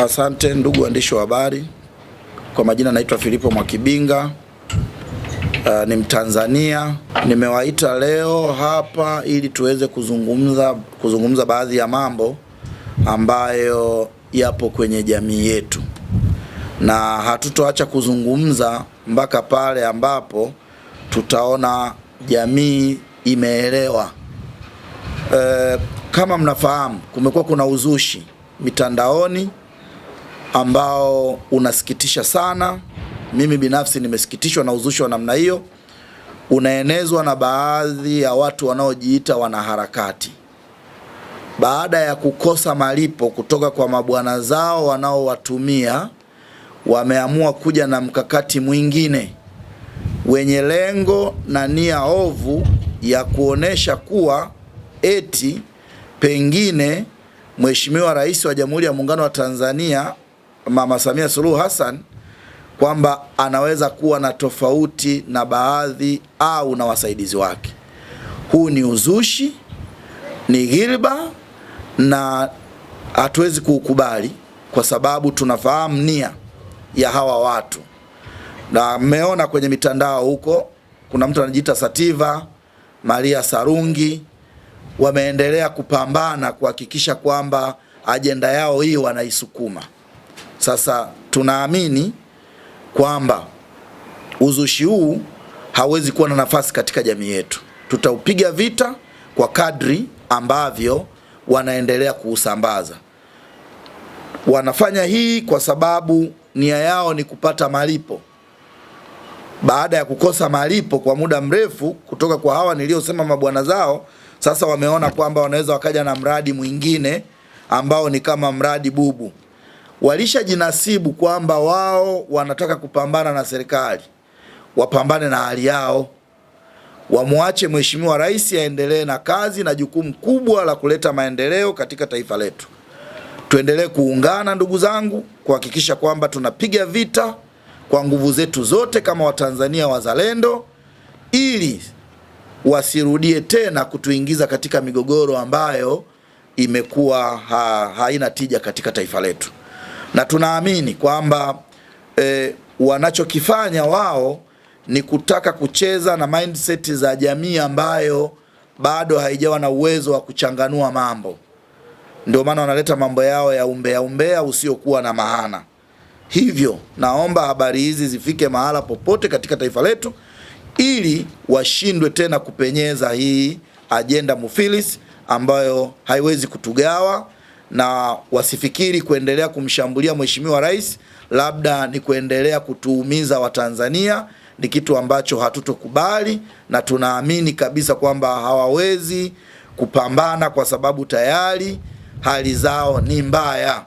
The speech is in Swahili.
Asante ndugu waandishi wa habari. Kwa majina naitwa Filipo Mwakibinga, ni Mtanzania. Nimewaita leo hapa ili tuweze kuzungumza baadhi ya mambo ambayo yapo kwenye jamii yetu, na hatutoacha kuzungumza mpaka pale ambapo tutaona jamii imeelewa. Kama mnafahamu, kumekuwa kuna uzushi mitandaoni ambao unasikitisha sana. Mimi binafsi nimesikitishwa na uzushi wa namna hiyo. Unaenezwa na baadhi ya watu wanaojiita wanaharakati. Baada ya kukosa malipo kutoka kwa mabwana zao wanaowatumia, wameamua kuja na mkakati mwingine wenye lengo na nia ovu ya kuonesha kuwa eti pengine Mheshimiwa Rais wa Jamhuri ya Muungano wa Tanzania Mama Samia Suluhu Hassan kwamba anaweza kuwa na tofauti na baadhi au na wasaidizi wake. Huu ni uzushi, ni ghilba, na hatuwezi kuukubali kwa sababu tunafahamu nia ya hawa watu. Na mmeona kwenye mitandao huko kuna mtu anajiita Sativa, Maria Sarungi, wameendelea kupambana kuhakikisha kwamba ajenda yao hii wanaisukuma. Sasa tunaamini kwamba uzushi huu hawezi kuwa na nafasi katika jamii yetu. Tutaupiga vita kwa kadri ambavyo wanaendelea kuusambaza. Wanafanya hii kwa sababu nia yao ni kupata malipo. Baada ya kukosa malipo kwa muda mrefu kutoka kwa hawa niliosema mabwana zao, sasa wameona kwamba wanaweza wakaja na mradi mwingine ambao ni kama mradi bubu. Walishajinasibu kwamba wao wanataka kupambana na serikali. Wapambane na hali yao. Wamwache Mheshimiwa Rais aendelee na kazi na jukumu kubwa la kuleta maendeleo katika taifa letu. Tuendelee kuungana ndugu zangu, kuhakikisha kwamba tunapiga vita kwa nguvu zetu zote kama Watanzania wazalendo, ili wasirudie tena kutuingiza katika migogoro ambayo imekuwa haina tija katika taifa letu. Na tunaamini kwamba wanachokifanya wao ni kutaka kucheza na mindset za jamii ambayo bado haijawa na uwezo wa kuchanganua mambo. Ndio maana wanaleta mambo yao ya umbea usiokuwa na maana. Hivyo naomba habari hizi zifike mahala popote katika taifa letu ili washindwe tena kupenyeza hii ajenda mufilis ambayo haiwezi kutugawa, na wasifikiri kuendelea kumshambulia Mheshimiwa Rais labda ni kuendelea kutuumiza Watanzania. Ni kitu ambacho hatutokubali, na tunaamini kabisa kwamba hawawezi kupambana kwa sababu tayari hali zao ni mbaya.